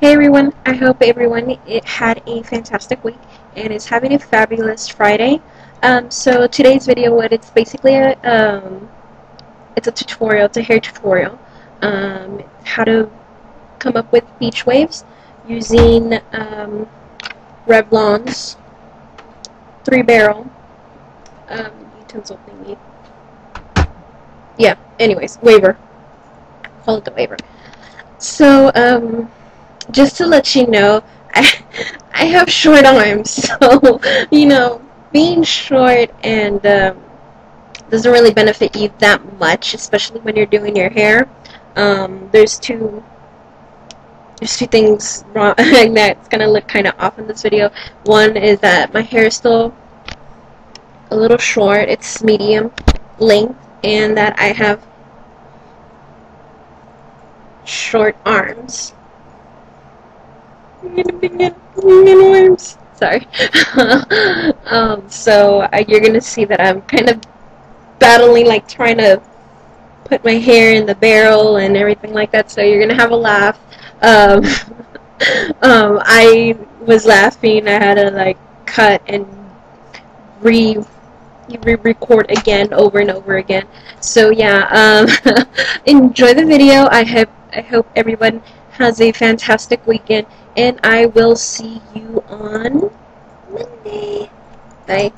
Hey everyone, I hope everyone had a fantastic week and is having a fabulous Friday. So today's video, it's basically it's a tutorial, it's a hair tutorial, how to come up with beach waves using Revlon's 3-barrel utensil thingy. Yeah, anyways, waver. Call it the waver. So, just to let you know, I have short arms, so, being short and doesn't really benefit you that much, especially when you're doing your hair. There's two things wrong that's gonna look kind of off in this video. One is that my hair is still a little short, it's medium length, and that I have short arms. Arms. Sorry. So you're gonna see that I'm kind of battling, like trying to put my hair in the barrel and everything like that. So you're gonna have a laugh. I was laughing. I had to like cut and re-record again over and over again. So yeah, enjoy the video. I hope everyone has a fantastic weekend, and I will see you on Monday. Bye.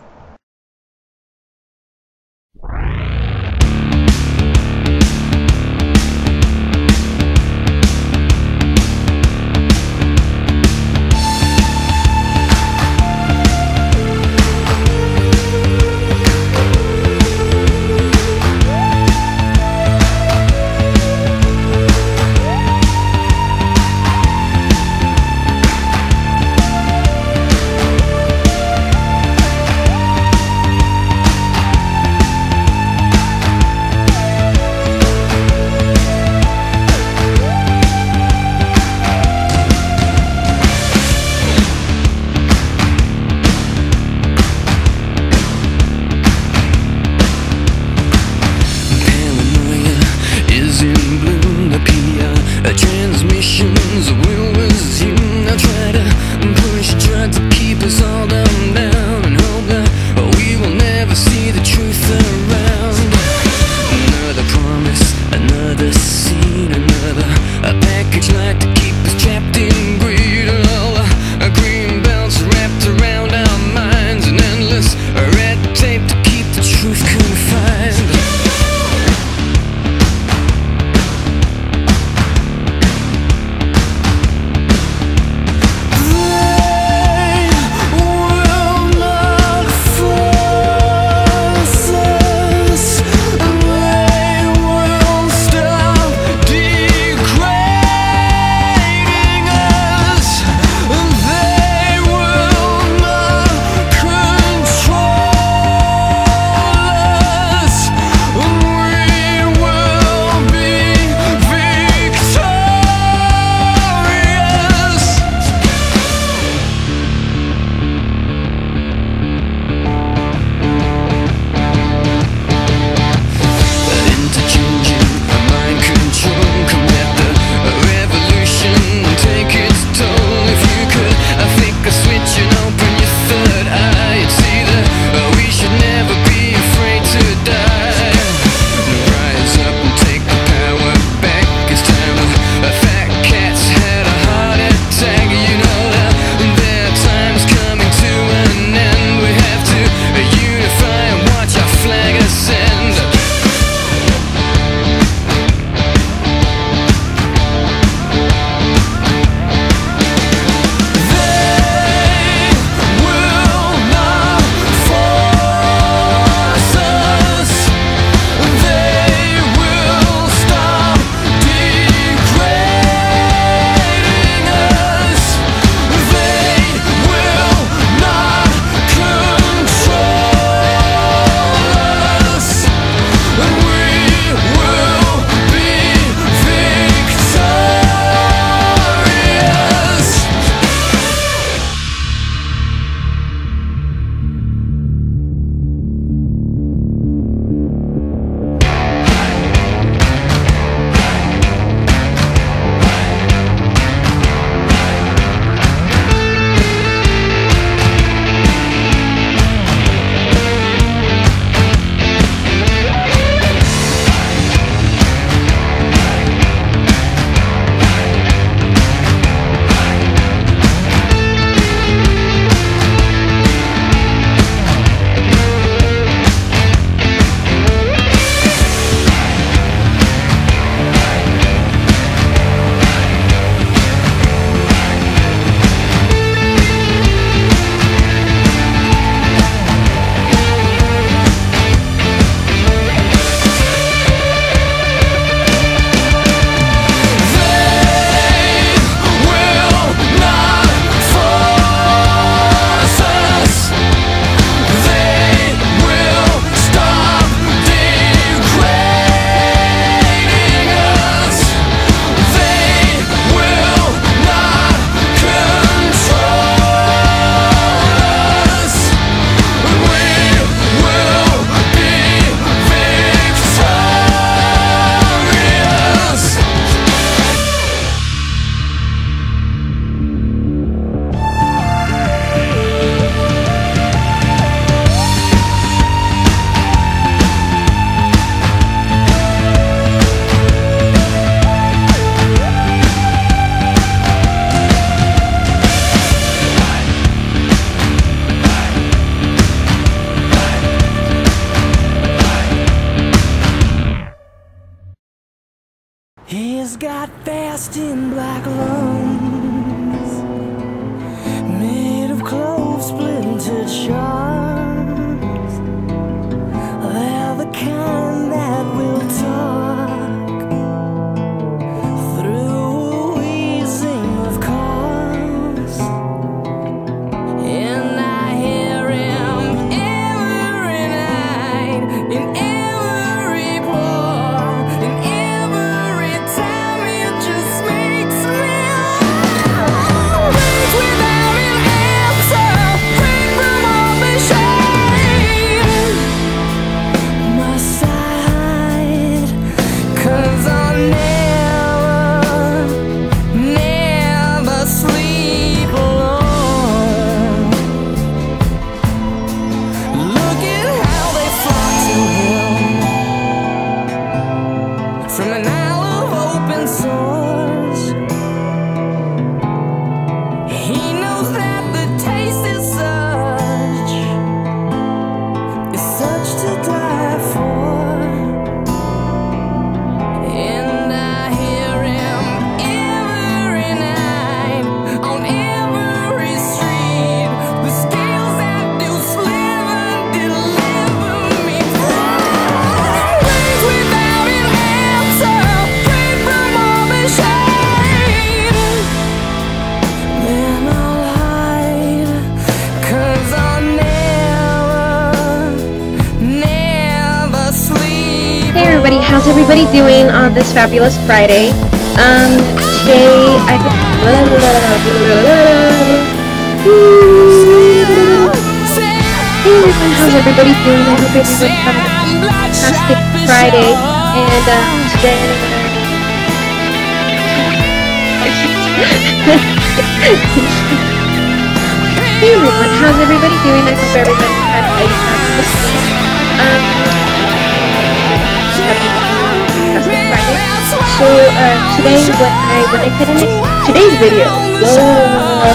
He's got vast in black lungs, made of clove splintered shards. They're the kind that will talk through wheezing of cars. And I hear him every night, in every pore, in every time. It just makes me break without an answer, break from all the shame. Must I hide? 'Cause I'll never sleep alone. Look at how they flock to him from an isle of open source. He knows that the taste is such to die for. And I hear him every night, on every street. The scales that do sliver deliver me break without an answer, break from all the shame. Then I'll hide, 'cause I'll never sleep. Hey everybody, how's everybody doing on this fabulous Friday? Today I Hey everyone, how's everybody doing? I hope everyone's having a fantastic Friday. And today Hey everyone, how's everybody doing? I hope everybody had a fabulous week. So today when I get into today's video, whoa.